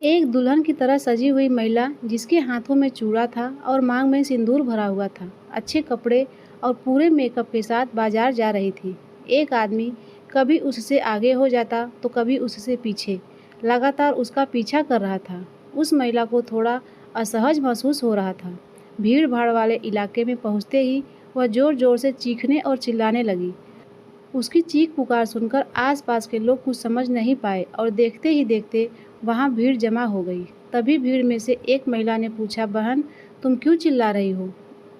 एक दुल्हन की तरह सजी हुई महिला जिसके हाथों में चूड़ा था और मांग में सिंदूर भरा हुआ था, अच्छे कपड़े और पूरे मेकअप के साथ बाजार जा रही थी। एक आदमी कभी उससे आगे हो जाता तो कभी उससे पीछे, लगातार उसका पीछा कर रहा था। उस महिला को थोड़ा असहज महसूस हो रहा था। भीड़ भाड़ वाले इलाके में पहुंचते ही वह जोर जोर से चीखने और चिल्लाने लगी। उसकी चीख पुकार सुनकर आसपास के लोग कुछ समझ नहीं पाए और देखते ही देखते वहां भीड़ जमा हो गई। तभी भीड़ में से एक महिला ने पूछा, बहन, तुम क्यों चिल्ला रही हो?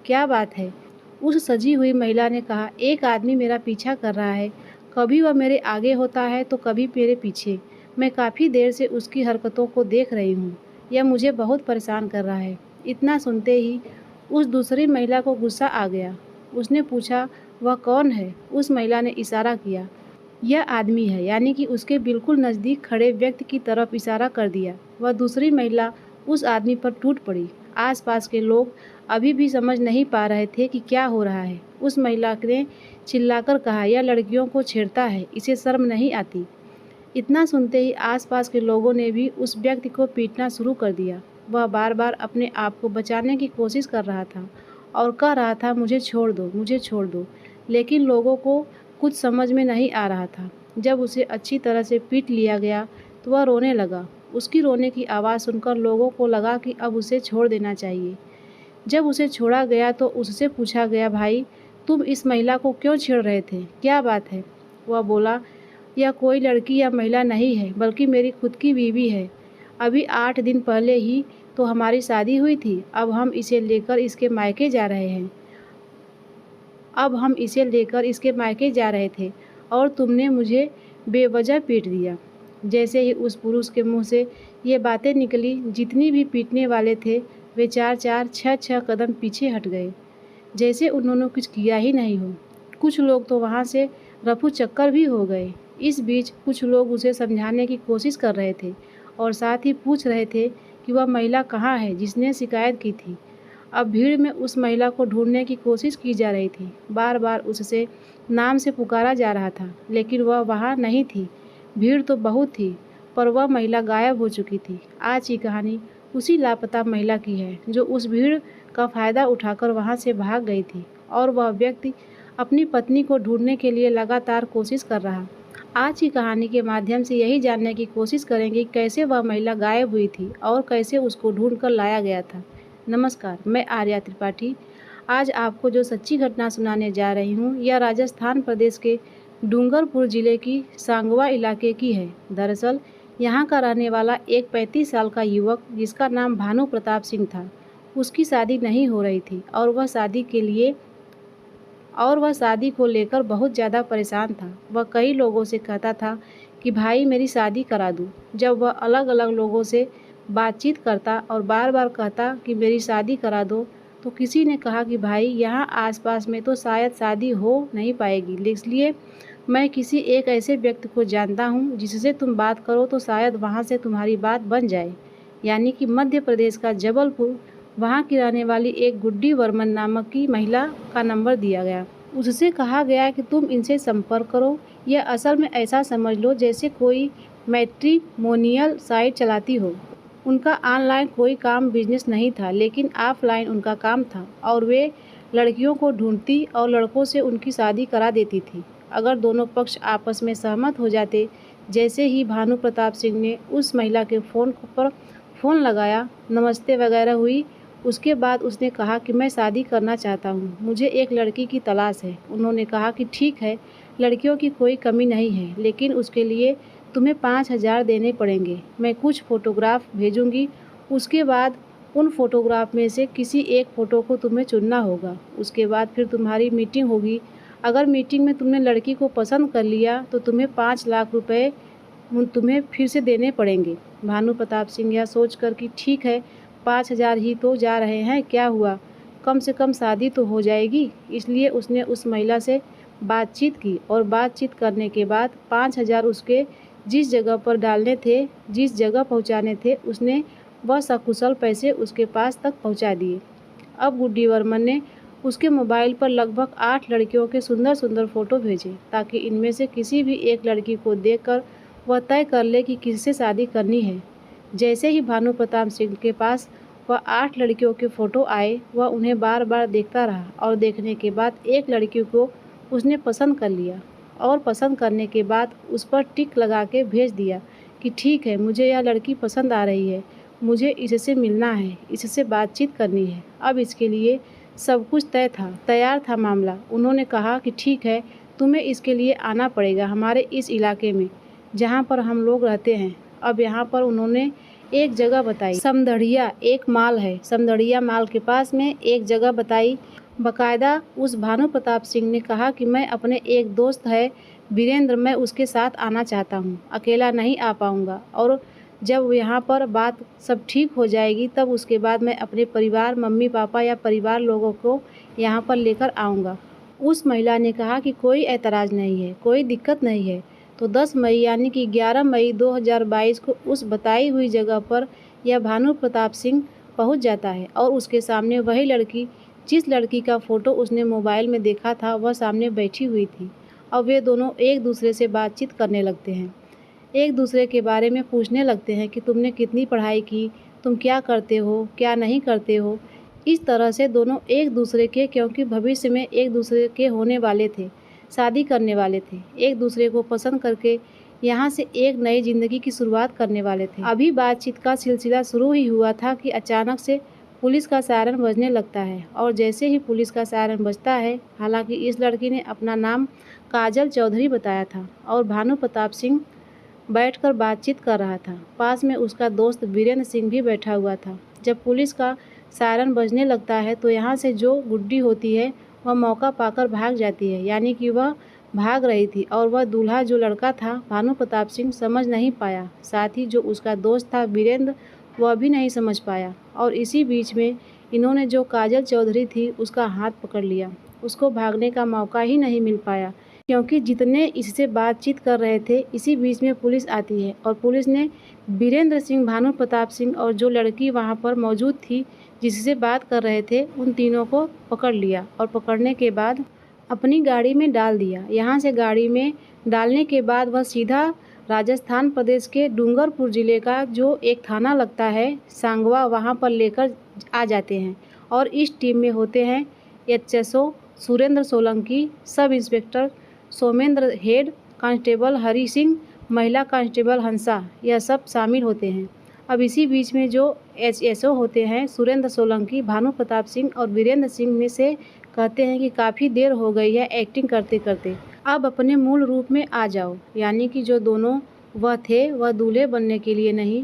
क्या बात है? उस सजी हुई महिला ने कहा, एक आदमी मेरा पीछा कर रहा है। कभी वह मेरे आगे होता है तो कभी मेरे पीछे। मैं काफ़ी देर से उसकी हरकतों को देख रही हूँ। यह मुझे बहुत परेशान कर रहा है। इतना सुनते ही उस दूसरी महिला को गुस्सा आ गया। उसने पूछा, वह कौन है? उस महिला ने इशारा किया। यह आदमी है, यानी कि उसके बिल्कुल नज़दीक खड़े व्यक्ति की तरफ इशारा कर दिया। वह दूसरी महिला उस आदमी पर टूट पड़ी। आसपास के लोग अभी भी समझ नहीं पा रहे थे कि क्या हो रहा है। उस महिला ने चिल्लाकर कहा, यह लड़कियों को छेड़ता है, इसे शर्म नहीं आती? इतना सुनते ही आसपास के लोगों ने भी उस व्यक्ति को पीटना शुरू कर दिया। वह बार बार अपने आप को बचाने की कोशिश कर रहा था और कह रहा था, मुझे छोड़ दो, मुझे छोड़ दो। लेकिन लोगों को कुछ समझ में नहीं आ रहा था। जब उसे अच्छी तरह से पीट लिया गया तो वह रोने लगा। उसकी रोने की आवाज़ सुनकर लोगों को लगा कि अब उसे छोड़ देना चाहिए। जब उसे छोड़ा गया तो उससे पूछा गया, भाई, तुम इस महिला को क्यों छेड़ रहे थे? क्या बात है? वह बोला, यह कोई लड़की या महिला नहीं है, बल्कि मेरी खुद की बीवी है। अभी 8 दिन पहले ही तो हमारी शादी हुई थी। अब हम इसे लेकर इसके मायके जा रहे थे और तुमने मुझे बेवजह पीट दिया। जैसे ही उस पुरुष के मुंह से ये बातें निकली, जितनी भी पीटने वाले थे वे 4-4, 6-6 कदम पीछे हट गए, जैसे उन्होंने कुछ किया ही नहीं हो। कुछ लोग तो वहाँ से रफू चक्कर भी हो गए। इस बीच कुछ लोग उसे समझाने की कोशिश कर रहे थे और साथ ही पूछ रहे थे कि वह महिला कहाँ है जिसने शिकायत की थी। अब भीड़ में उस महिला को ढूंढने की कोशिश की जा रही थी। बार बार उससे नाम से पुकारा जा रहा था, लेकिन वह वहाँ नहीं थी। भीड़ तो बहुत थी, पर वह महिला गायब हो चुकी थी। आज की कहानी उसी लापता महिला की है जो उस भीड़ का फ़ायदा उठाकर वहाँ से भाग गई थी और वह व्यक्ति अपनी पत्नी को ढूंढने के लिए लगातार कोशिश कर रहा। आज की कहानी के माध्यम से यही जानने की कोशिश करेंगे कैसे वह महिला गायब हुई थी और कैसे उसको ढूंढ कर लाया गया था। नमस्कार, मैं आर्या त्रिपाठी। आज आपको जो सच्ची घटना सुनाने जा रही हूँ, यह राजस्थान प्रदेश के डूंगरपुर ज़िले की सांगवा इलाके की है। दरअसल यहाँ का रहने वाला एक 35 साल का युवक जिसका नाम भानु प्रताप सिंह था, उसकी शादी नहीं हो रही थी और वह शादी को लेकर बहुत ज़्यादा परेशान था। वह कई लोगों से कहता था कि भाई मेरी शादी करा दूँ। जब वह अलग अलग लोगों से बातचीत करता और बार बार कहता कि मेरी शादी करा दो, तो किसी ने कहा कि भाई यहाँ आसपास में तो शायद शादी हो नहीं पाएगी, इसलिए मैं किसी एक ऐसे व्यक्ति को जानता हूँ जिससे तुम बात करो तो शायद वहाँ से तुम्हारी बात बन जाए। यानी कि मध्य प्रदेश का जबलपुर, वहाँ की रहने वाली एक गुड्डी वर्मन नामक की महिला का नंबर दिया गया। उससे कहा गया कि तुम इनसे संपर्क करो। यह असल में ऐसा समझ लो जैसे कोई मैट्रिमोनियल साइट चलाती हो। उनका ऑनलाइन कोई काम बिजनेस नहीं था, लेकिन ऑफलाइन उनका काम था और वे लड़कियों को ढूंढती और लड़कों से उनकी शादी करा देती थी, अगर दोनों पक्ष आपस में सहमत हो जाते। जैसे ही भानु प्रताप सिंह ने उस महिला के फ़ोन लगाया, नमस्ते वगैरह हुई, उसके बाद उसने कहा कि मैं शादी करना चाहता हूँ, मुझे एक लड़की की तलाश है। उन्होंने कहा कि ठीक है, लड़कियों की कोई कमी नहीं है, लेकिन उसके लिए तुम्हें 5,000 देने पड़ेंगे। मैं कुछ फ़ोटोग्राफ भेजूँगी, उसके बाद उन फ़ोटोग्राफ में से किसी एक फ़ोटो को तुम्हें चुनना होगा। उसके बाद फिर तुम्हारी मीटिंग होगी। अगर मीटिंग में तुमने लड़की को पसंद कर लिया तो तुम्हें 5 लाख रुपए तुम्हें फिर से देने पड़ेंगे। भानु प्रताप सिंह यह सोचकर कि ठीक है, 5,000 ही तो जा रहे हैं, क्या हुआ, कम से कम शादी तो हो जाएगी। इसलिए उसने उस महिला से बातचीत की और बातचीत करने के बाद 5,000 उसके जिस जगह पर डालने थे, जिस जगह पहुंचाने थे, उसने वह सकुशल पैसे उसके पास तक पहुंचा दिए। अब गुड्डी वर्मन ने उसके मोबाइल पर लगभग 8 लड़कियों के सुंदर सुंदर फ़ोटो भेजे, ताकि इनमें से किसी भी एक लड़की को देखकर वह तय कर ले कि किससे शादी करनी है। जैसे ही भानु प्रताप सिंह के पास वह 8 लड़कियों के फ़ोटो आए, वह उन्हें बार बार देखता रहा और देखने के बाद एक लड़की को उसने पसंद कर लिया और पसंद करने के बाद उस पर टिक लगा के भेज दिया कि ठीक है, मुझे यह लड़की पसंद आ रही है, मुझे इससे मिलना है, इससे बातचीत करनी है। अब इसके लिए सब कुछ तैयार था मामला। उन्होंने कहा कि ठीक है, तुम्हें इसके लिए आना पड़ेगा हमारे इस इलाके में जहाँ पर हम लोग रहते हैं। अब यहाँ पर उन्होंने एक जगह बताई, समदड़िया एक माल है, समदड़िया माल के पास में एक जगह बताई। बाकायदा उस भानु प्रताप सिंह ने कहा कि मैं अपने एक दोस्त है वीरेंद्र, मैं उसके साथ आना चाहता हूँ, अकेला नहीं आ पाऊँगा, और जब यहाँ पर बात सब ठीक हो जाएगी तब उसके बाद मैं अपने परिवार, मम्मी पापा या परिवार लोगों को यहाँ पर लेकर आऊँगा। उस महिला ने कहा कि कोई ऐतराज़ नहीं है, कोई दिक्कत नहीं है। तो 10 मई यानी कि 11 मई 2022 को उस बताई हुई जगह पर यह भानु प्रताप सिंह पहुँच जाता है और उसके सामने वही लड़की, जिस लड़की का फ़ोटो उसने मोबाइल में देखा था, वह सामने बैठी हुई थी और वे दोनों एक दूसरे से बातचीत करने लगते हैं। एक दूसरे के बारे में पूछने लगते हैं कि तुमने कितनी पढ़ाई की, तुम क्या करते हो, क्या नहीं करते हो। इस तरह से दोनों एक दूसरे के, क्योंकि भविष्य में एक दूसरे के होने वाले थे, शादी करने वाले थे, एक दूसरे को पसंद करके यहाँ से एक नई ज़िंदगी की शुरुआत करने वाले थे। अभी बातचीत का सिलसिला शुरू ही हुआ था कि अचानक से पुलिस का सायरन बजने लगता है और जैसे ही पुलिस का सायरन बजता है, हालांकि इस लड़की ने अपना नाम काजल चौधरी बताया था और भानु प्रताप सिंह बैठकर बातचीत कर रहा था। पास में उसका दोस्त वीरेंद्र सिंह भी बैठा हुआ था। जब पुलिस का सायरन बजने लगता है तो यहाँ से जो गुड्डी होती है वह मौका पाकर भाग जाती है, यानी कि वह भाग रही थी और वह दूल्हा जो लड़का था भानु प्रताप सिंह समझ नहीं पाया। साथ ही जो उसका दोस्त था वीरेंद्र, वह भी नहीं समझ पाया। और इसी बीच में इन्होंने जो काजल चौधरी थी उसका हाथ पकड़ लिया। उसको भागने का मौका ही नहीं मिल पाया, क्योंकि जितने इससे बातचीत कर रहे थे इसी बीच में पुलिस आती है और पुलिस ने वीरेंद्र सिंह, भानु प्रताप सिंह और जो लड़की वहाँ पर मौजूद थी जिससे बात कर रहे थे, उन तीनों को पकड़ लिया और पकड़ने के बाद अपनी गाड़ी में डाल दिया। यहाँ से गाड़ी में डालने के बाद वह सीधा राजस्थान प्रदेश के डूंगरपुर ज़िले का जो एक थाना लगता है सांगवा, वहाँ पर लेकर आ जाते हैं। और इस टीम में होते हैं HSO Surendra Solanki, sub inspector Somendra, head constable Hari Singh, महिला कांस्टेबल हंसा, यह सब शामिल होते हैं। अब इसी बीच में जो HSO होते हैं सुरेंद्र सोलंकी, भानु प्रताप सिंह और वीरेंद्र सिंह में से कहते हैं कि काफ़ी देर हो गई है एक्टिंग करते करते, अब अपने मूल रूप में आ जाओ। यानी कि जो दोनों वह थे, वह दूल्हे बनने के लिए नहीं,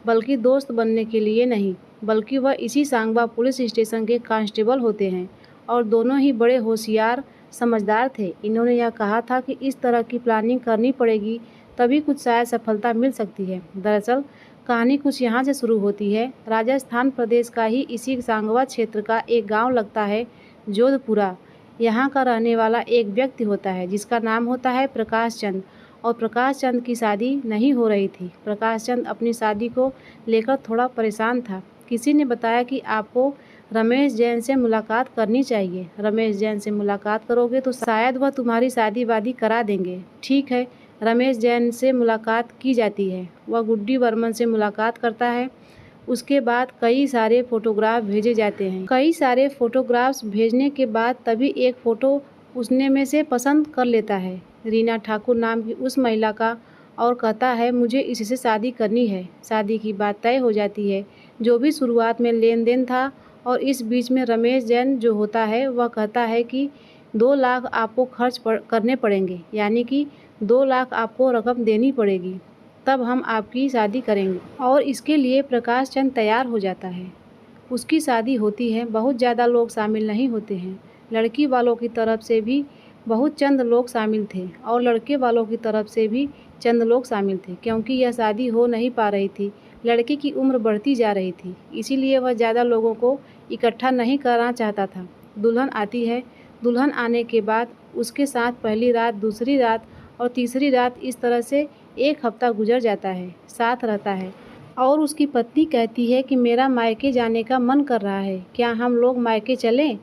बल्कि दोस्त बनने के लिए नहीं, बल्कि वह इसी सांगवा पुलिस स्टेशन के कांस्टेबल होते हैं और दोनों ही बड़े होशियार समझदार थे। इन्होंने यह कहा था कि इस तरह की प्लानिंग करनी पड़ेगी, तभी कुछ शायद सफलता मिल सकती है। दरअसल कहानी कुछ यहाँ से शुरू होती है। राजस्थान प्रदेश का ही इसी सांगवा क्षेत्र का एक गांव लगता है जोधपुरा। यहाँ का रहने वाला एक व्यक्ति होता है जिसका नाम होता है प्रकाश चंद, और प्रकाश चंद की शादी नहीं हो रही थी। प्रकाश चंद अपनी शादी को लेकर थोड़ा परेशान था। किसी ने बताया कि आपको रमेश जैन से मुलाकात करनी चाहिए, रमेश जैन से मुलाकात करोगे तो शायद वह तुम्हारी शादी वादी करा देंगे। ठीक है, रमेश जैन से मुलाकात की जाती है। वह गुड्डी वर्मन से मुलाकात करता है। उसके बाद कई सारे फ़ोटोग्राफ भेजे जाते हैं। कई सारे फ़ोटोग्राफ्स भेजने के बाद तभी एक फ़ोटो उसने में से पसंद कर लेता है, रीना ठाकुर नाम की उस महिला का, और कहता है मुझे इससे शादी करनी है। शादी की बात तय हो जाती है, जो भी शुरुआत में लेन देन था। और इस बीच में रमेश जैन जो होता है वह कहता है कि 2 लाख आपको खर्च करने पड़ेंगे, यानी कि 2 लाख आपको रकम देनी पड़ेगी, तब हम आपकी शादी करेंगे। और इसके लिए प्रकाश चंद तैयार हो जाता है। उसकी शादी होती है। बहुत ज़्यादा लोग शामिल नहीं होते हैं। लड़की वालों की तरफ से भी बहुत चंद लोग शामिल थे और लड़के वालों की तरफ से भी चंद लोग शामिल थे, क्योंकि यह शादी हो नहीं पा रही थी। लड़की की उम्र बढ़ती जा रही थी, इसीलिए वह ज़्यादा लोगों को इकट्ठा नहीं करना चाहता था। दुल्हन आती है। दुल्हन आने के बाद उसके साथ पहली रात, दूसरी रात और तीसरी रात, इस तरह से 1 हफ्ता गुजर जाता है, साथ रहता है। और उसकी पत्नी कहती है कि मेरा मायके जाने का मन कर रहा है, क्या हम लोग मायके चलें?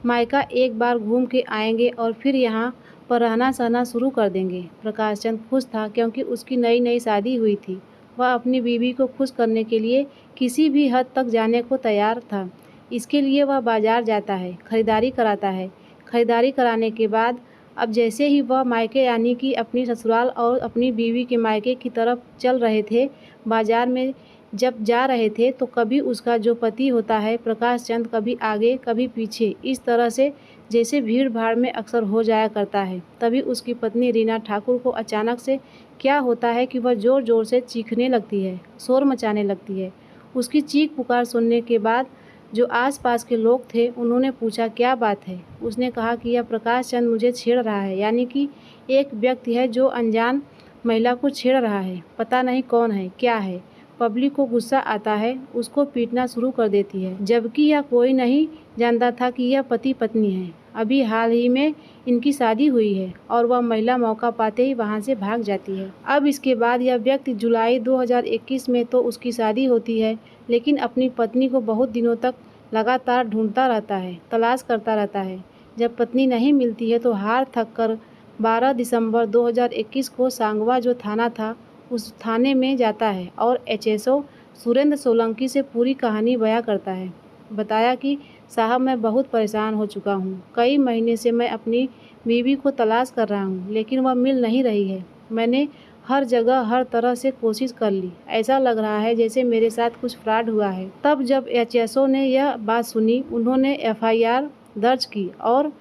मायका एक बार घूम के आएंगे और फिर यहाँ पर रहना सहना शुरू कर देंगे। प्रकाश चंद खुश था, क्योंकि उसकी नई नई शादी हुई थी वह अपनी बीवी को खुश करने के लिए किसी भी हद तक जाने को तैयार था। इसके लिए वह बाजार जाता है, खरीदारी कराता है। खरीदारी कराने के बाद अब जैसे ही वह मायके यानी कि अपनी ससुराल और अपनी बीवी के मायके की तरफ चल रहे थे, बाजार में जब जा रहे थे तो कभी उसका जो पति होता है प्रकाश चंद कभी आगे कभी पीछे, इस तरह से जैसे भीड़ भाड़ में अक्सर हो जाया करता है। तभी उसकी पत्नी रीना ठाकुर को अचानक से क्या होता है कि वह ज़ोर ज़ोर से चीखने लगती है, शोर मचाने लगती है। उसकी चीख पुकार सुनने के बाद जो आसपास के लोग थे उन्होंने पूछा क्या बात है। उसने कहा कि यह प्रकाश चंद मुझे छेड़ रहा है, यानी कि एक व्यक्ति है जो अनजान महिला को छेड़ रहा है, पता नहीं कौन है क्या है। पब्लिक को गुस्सा आता है, उसको पीटना शुरू कर देती है, जबकि यह कोई नहीं जानता था कि यह पति पत्नी है। अभी हाल ही में इनकी शादी हुई है और वह महिला मौका पाते ही वहां से भाग जाती है। अब इसके बाद यह व्यक्ति जुलाई 2021 में तो उसकी शादी होती है, लेकिन अपनी पत्नी को बहुत दिनों तक लगातार ढूंढता रहता है, तलाश करता रहता है। जब पत्नी नहीं मिलती है तो हार थक कर 12 दिसंबर 2021 को सांगवा जो थाना था उस थाने में जाता है और एचएसओ सुरेंद्र सोलंकी से पूरी कहानी बयां करता है। बताया कि साहब मैं बहुत परेशान हो चुका हूँ, कई महीने से मैं अपनी बीवी को तलाश कर रहा हूँ लेकिन वह मिल नहीं रही है। मैंने हर जगह हर तरह से कोशिश कर ली, ऐसा लग रहा है जैसे मेरे साथ कुछ फ्रॉड हुआ है। तब जब एचएसओ ने यह बात सुनी उन्होंने एफआईआर दर्ज की और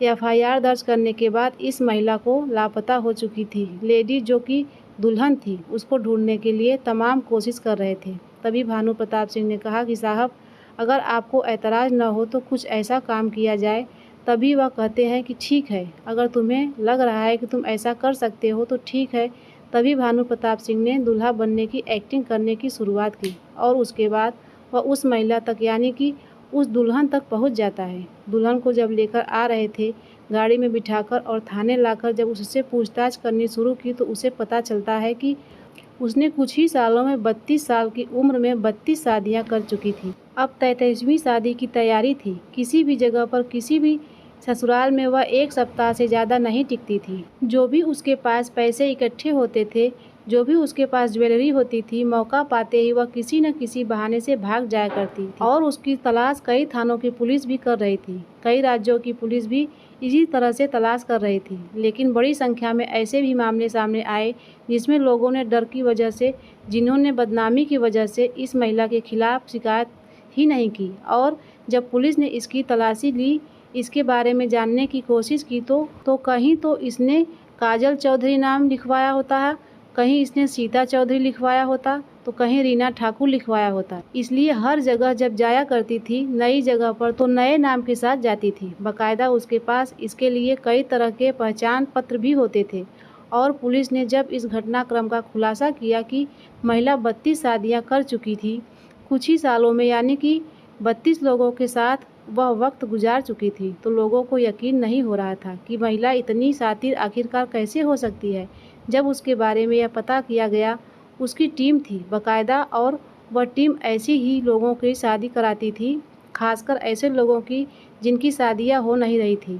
एफआईआर दर्ज करने के बाद इस महिला को लापता हो चुकी थी लेडी जो कि दुल्हन थी, उसको ढूंढने के लिए तमाम कोशिश कर रहे थे। तभी भानु प्रताप सिंह ने कहा कि साहब अगर आपको ऐतराज़ न हो तो कुछ ऐसा काम किया जाए। तभी वह कहते हैं कि ठीक है, अगर तुम्हें लग रहा है कि तुम ऐसा कर सकते हो तो ठीक है। तभी भानु प्रताप सिंह ने दूल्हा बनने की एक्टिंग करने की शुरुआत की और उसके बाद वह उस महिला तक यानी कि उस दुल्हन तक पहुंच जाता है। दुल्हन को जब लेकर आ रहे थे गाड़ी में बिठाकर और थाने लाकर जब उससे पूछताछ करनी शुरू की तो उसे पता चलता है कि उसने कुछ ही सालों में 32 साल की उम्र में 32 शादियां कर चुकी थी। अब 33वीं शादी की तैयारी थी। किसी भी जगह पर किसी भी ससुराल में वह एक सप्ताह से ज़्यादा नहीं टिकती थी। जो भी उसके पास पैसे इकट्ठे होते थे, जो भी उसके पास ज्वेलरी होती थी, मौका पाते ही वह किसी न किसी बहाने से भाग जाया करती थी और उसकी तलाश कई थानों की पुलिस भी कर रही थी। कई राज्यों की पुलिस भी इसी तरह से तलाश कर रही थी, लेकिन बड़ी संख्या में ऐसे भी मामले सामने आए जिसमें लोगों ने डर की वजह से, जिन्होंने बदनामी की वजह से इस महिला के खिलाफ शिकायत ही नहीं की। और जब पुलिस ने इसकी तलाशी ली, इसके बारे में जानने की कोशिश की तो कहीं तो इसने काजल चौधरी नाम लिखवाया होता है, कहीं इसने सीता चौधरी लिखवाया होता, तो कहीं रीना ठाकुर लिखवाया होता। इसलिए हर जगह जब जाया करती थी नई जगह पर तो नए नाम के साथ जाती थी। बाकायदा उसके पास इसके लिए कई तरह के पहचान पत्र भी होते थे। और पुलिस ने जब इस घटनाक्रम का खुलासा किया कि महिला 32 शादियाँ कर चुकी थी कुछ ही सालों में, यानी कि 32 लोगों के साथ वह वक्त गुजार चुकी थी, तो लोगों को यकीन नहीं हो रहा था कि महिला इतनी शातिर आखिरकार कैसे हो सकती है। जब उसके बारे में यह पता किया गया, उसकी टीम थी बाकायदा और वह टीम ऐसे ही लोगों की शादी कराती थी, खासकर ऐसे लोगों की जिनकी शादियां हो नहीं रही थी,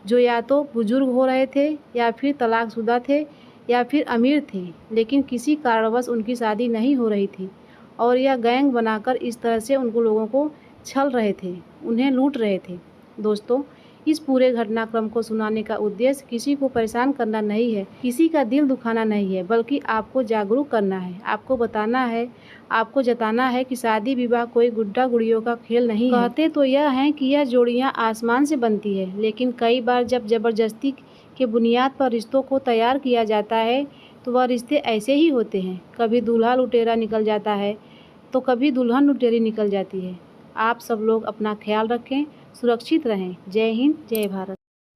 जो या तो बुजुर्ग हो रहे थे या फिर तलाकशुदा थे या फिर अमीर थे, लेकिन किसी कारणवश उनकी शादी नहीं हो रही थी। और यह गैंग बनाकर इस तरह से उनको लोगों को छल रहे थे, उन्हें लूट रहे थे। दोस्तों, इस पूरे घटनाक्रम को सुनाने का उद्देश्य किसी को परेशान करना नहीं है, किसी का दिल दुखाना नहीं है, बल्कि आपको जागरूक करना है, आपको बताना है, आपको जताना है कि शादी विवाह कोई गुड्डा गुड़ियों का खेल नहीं है। कहते तो यह है कि यह जोड़ियां आसमान से बनती है, लेकिन कई बार जब जबरदस्ती के बुनियाद पर रिश्तों को तैयार किया जाता है तो वह रिश्ते ऐसे ही होते हैं। कभी दूल्हा लुटेरा निकल जाता है तो कभी दुल्हन लुटेरी निकल जाती है। आप सब लोग अपना ख्याल रखें, सुरक्षित रहें। जय हिंद, जय भारत।